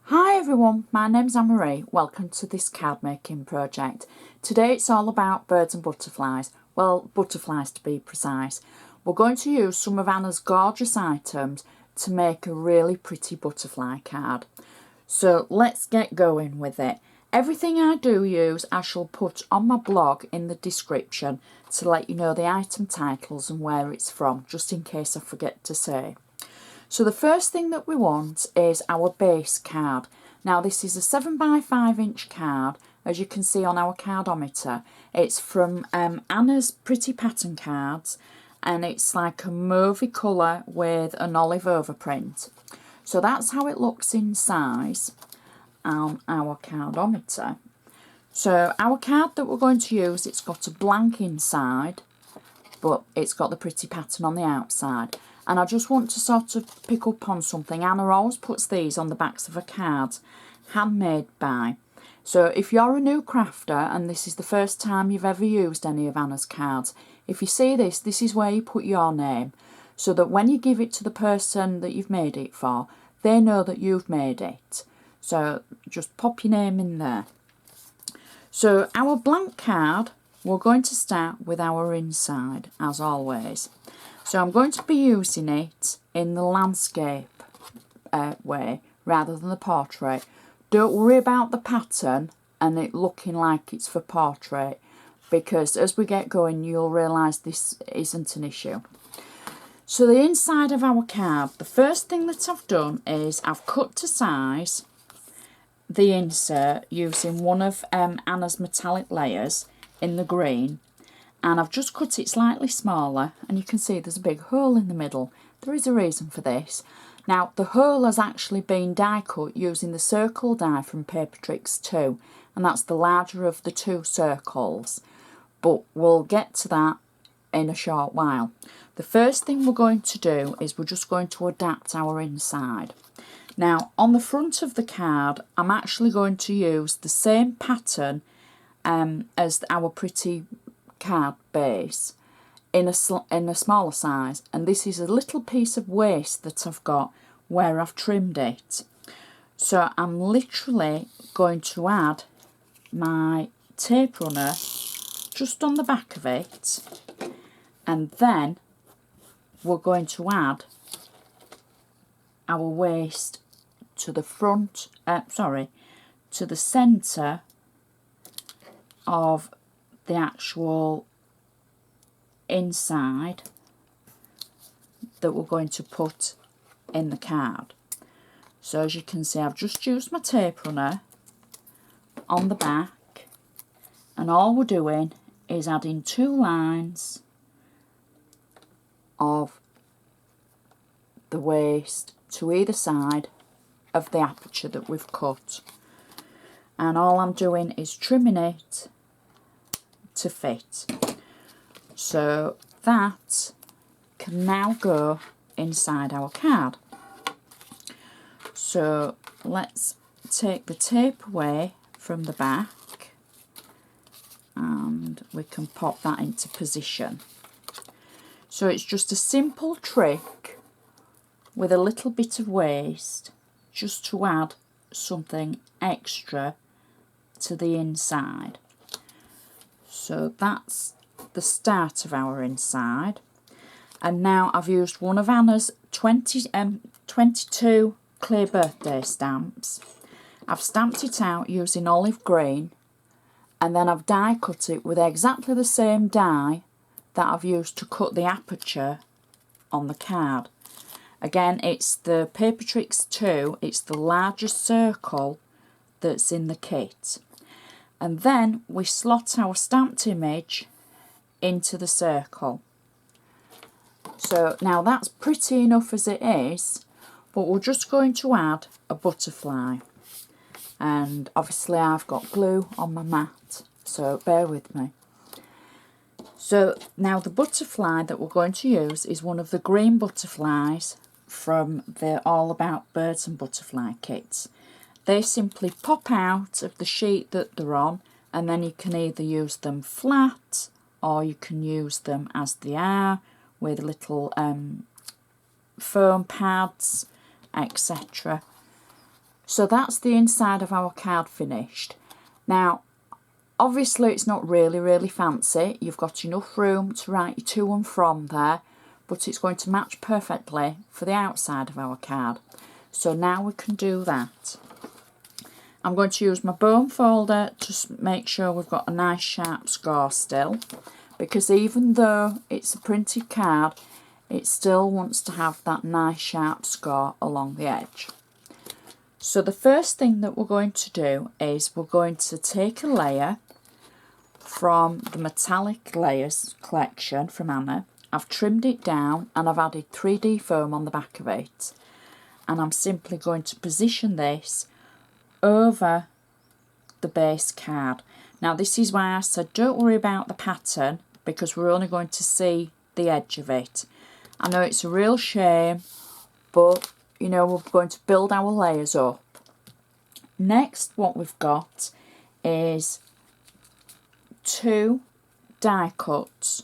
Hi everyone, my name's Anna Marie. Welcome to this card making project. Today it's all about birds and butterflies. Well, butterflies to be precise. We're going to use some of Anna's gorgeous items to make a really pretty butterfly card. So let's get going with it. Everything I do use I shall put on my blog in the description to let you know the item titles and where it's from, just in case I forget to say. So the first thing that we want is our base card. Now this is a 7x5" card, as you can see on our cardometer. It's from Anna's Pretty Pattern Cards, and it's like a mauvey colour with an olive overprint. So that's how it looks in size on our cardometer. So our card that we're going to use, it's got a blank inside, but it's got the pretty pattern on the outside. And I just want to sort of pick up on something. Anna always puts these on the backs of her cards, handmade by. So if you're a new crafter and this is the first time you've ever used any of Anna's cards, if you see this, this is where you put your name, so that when you give it to the person that you've made it for, they know that you've made it. So just pop your name in there. So our blank card, we're going to start with our inside, as always. So I'm going to be using it in the landscape way rather than the portrait. Don't worry about the pattern and it looking like it's for portrait, because as we get going you'll realise this isn't an issue. So the inside of our card, the first thing that I've done is I've cut to size the insert using one of Anna's metallic layers in the green. And I've just cut it slightly smaller, and you can see there's a big hole in the middle. There is a reason for this. Now the hole has actually been die cut using the circle die from Paper Tricks 2, and that's the larger of the two circles, but we'll get to that in a short while. The first thing we're going to do is we're just going to adapt our inside. Now on the front of the card I'm actually going to use the same pattern as our pretty card base in a smaller size, and this is a little piece of waste that I've got where I've trimmed it. So I'm literally going to add my tape runner just on the back of it, and then we're going to add our waste to the front, to the centre of the actual inside that we're going to put in the card. So as you can see, I've just used my tape runner on the back, and all we're doing is adding 2 lines of the waste to either side of the aperture that we've cut, and all I'm doing is trimming it to fit. So that can now go inside our card. So let's take the tape away from the back and we can pop that into position. So it's just a simple trick with a little bit of waste, just to add something extra to the inside. So that's the start of our inside. And now I've used one of Anna's 22 clear birthday stamps. I've stamped it out using olive green, and then I've die cut it with exactly the same die that I've used to cut the aperture on the card. Again, it's the Paper Tricks 2, it's the largest circle that's in the kit. And then we slot our stamped image into the circle. So now that's pretty enough as it is, but we're just going to add a butterfly. And obviously I've got glue on my mat, so bear with me. So now the butterfly that we're going to use is one of the green butterflies from the All About Birds and Butterfly kits. They simply pop out of the sheet that they're on, and then you can either use them flat or you can use them as they are with little foam pads, etc. So that's the inside of our card finished. Now, obviously it's not really fancy. You've got enough room to write your to and from there, but it's going to match perfectly for the outside of our card. So now we can do that. I'm going to use my bone folder to make sure we've got a nice sharp score still, because even though it's a printed card, it still wants to have that nice sharp score along the edge. So the first thing that we're going to do is we're going to take a layer from the Metallic Layers collection from Anna. I've trimmed it down and I've added 3D foam on the back of it. And I'm simply going to position this over the base card. Now this is why I said don't worry about the pattern, because we're only going to see the edge of it. I know it's a real shame, but you know, we're going to build our layers up. Next, what we've got is 2 die cuts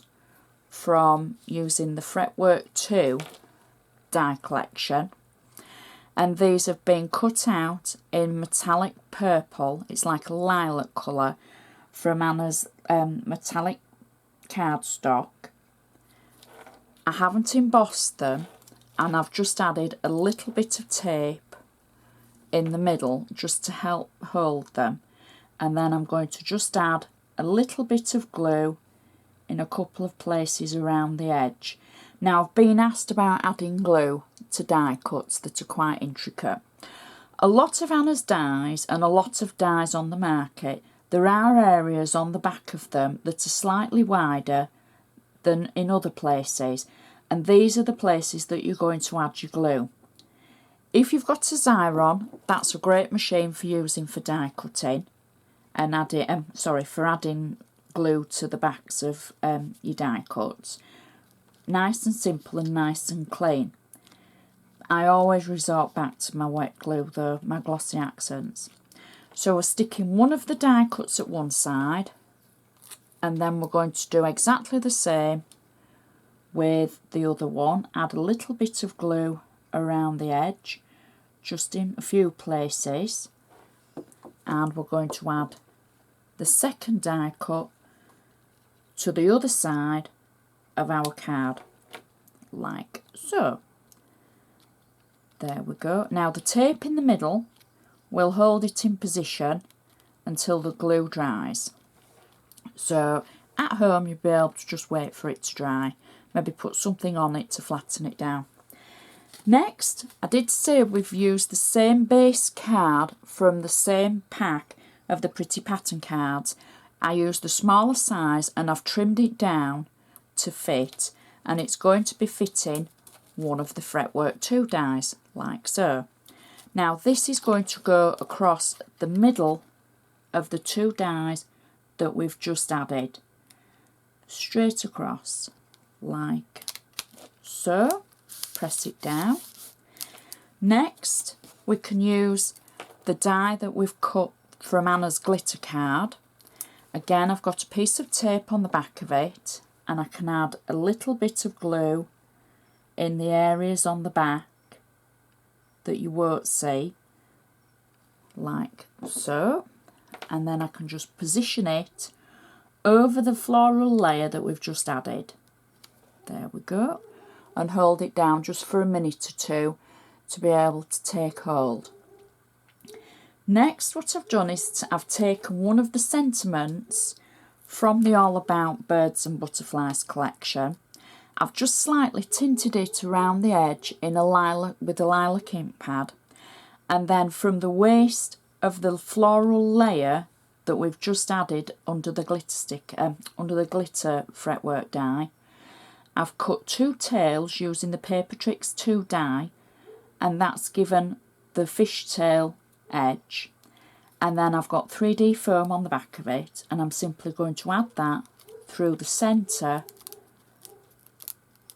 from using the Fretwork 2 die collection, and these have been cut out in metallic purple. It's like a lilac colour from Anna's metallic cardstock. I haven't embossed them, and I've just added a little bit of tape in the middle just to help hold them, and then I'm going to just add a little bit of glue in a couple of places around the edge. Now I've been asked about adding glue to die cuts that are quite intricate. A lot of Anna's dies and a lot of dies on the market, there are areas on the back of them that are slightly wider than in other places, and these are the places that you're going to add your glue. If you've got a Xyron, that's a great machine for using for die cutting and for adding glue to the backs of your die cuts. Nice and simple and nice and clean. I always resort back to my wet glue though, my glossy accents. So we're sticking one of the die cuts at one side, and then we're going to do exactly the same with the other one. Add a little bit of glue around the edge, just in a few places, and we're going to add the second die cut to the other side of our card, like so. There we go. Now the tape in the middle will hold it in position until the glue dries. So at home you'll be able to just wait for it to dry, maybe put something on it to flatten it down. Next, I did say we've used the same base card from the same pack of the Pretty Pattern cards. I used the smaller size and I've trimmed it down to fit, and it's going to be fitting one of the Fretwork 2 dies, like so. Now this is going to go across the middle of the 2 dies that we've just added, straight across, like so. Press it down. Next, we can use the die that we've cut from Anna's glitter card. Again, I've got a piece of tape on the back of it, and I can add a little bit of glue in the areas on the back that you won't see, like so, and then I can just position it over the floral layer that we've just added. There we go, and hold it down just for a minute or two to be able to take hold. Next, what I've done is I've taken one of the sentiments from the All About Birds and Butterflies collection. I've just slightly tinted it around the edge in a lilac with a lilac ink pad, and then from the waist of the floral layer that we've just added under the glitter fretwork die, I've cut 2 tails using the Paper Tricks 2 die, and that's given the fishtail edge. And then I've got 3D foam on the back of it, and I'm simply going to add that through the centre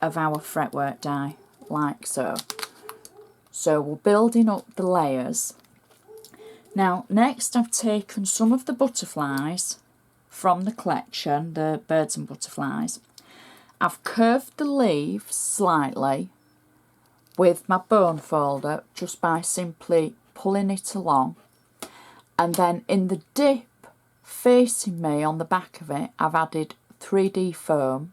of our fretwork die, like so. So we're building up the layers. Now next, I've taken some of the butterflies from the collection, the Birds and Butterflies. I've curved the leaves slightly with my bone folder just by simply pulling it along. And then in the dip facing me on the back of it, I've added 3D foam.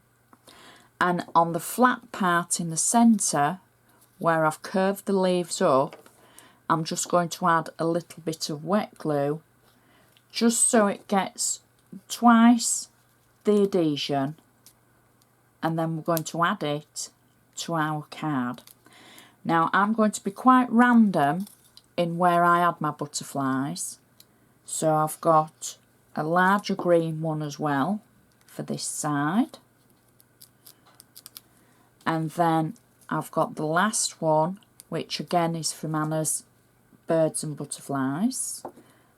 And on the flat part in the centre, where I've curved the leaves up, I'm just going to add a little bit of wet glue, just so it gets twice the adhesion, and then we're going to add it to our card. Now I'm going to be quite random in where I add my butterflies, so I've got a larger green one as well for this side, and then I've got the last one, which again is from Anna's Birds and Butterflies.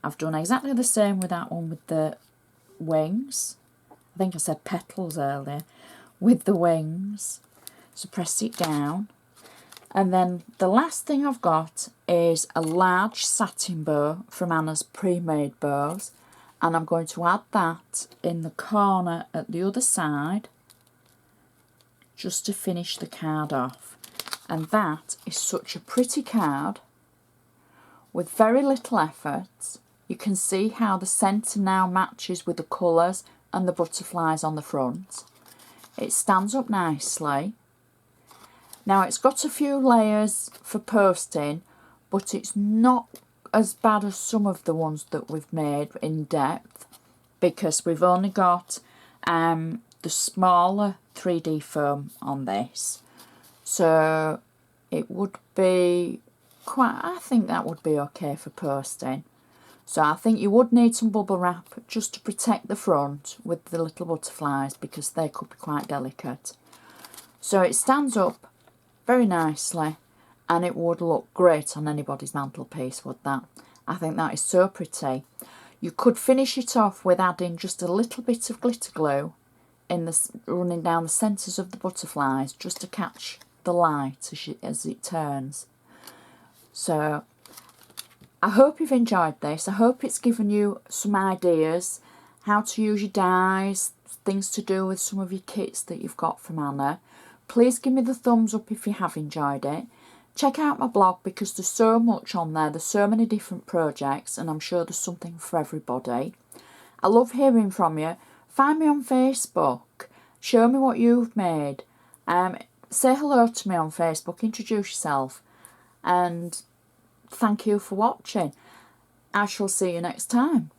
I've done exactly the same with that one with the wings. I think I said petals earlier, with the wings. So press it down. And then the last thing I've got is a large satin bow from Anna's pre-made bows, and I'm going to add that in the corner at the other side just to finish the card off. And that is such a pretty card with very little effort. You can see how the centre now matches with the colours and the butterflies on the front. It stands up nicely. Now it's got a few layers for posting, but it's not as bad as some of the ones that we've made in depth, because we've only got the smaller 3D foam on this. So it would be quite, I think that would be okay for posting. So I think you would need some bubble wrap just to protect the front with the little butterflies, because they could be quite delicate. So it stands up very nicely, and it would look great on anybody's mantelpiece, would that? I think that is so pretty. You could finish it off with adding just a little bit of glitter glue in the running down the centres of the butterflies, just to catch the light as it turns. So I hope you've enjoyed this. I hope it's given you some ideas how to use your dies, things to do with some of your kits that you've got from Anna. Please give me the thumbs up if you have enjoyed it. Check out my blog, because there's so much on there. There's so many different projects, and I'm sure there's something for everybody. I love hearing from you. Find me on Facebook. Show me what you've made. Say hello to me on Facebook. Introduce yourself. And thank you for watching. I shall see you next time.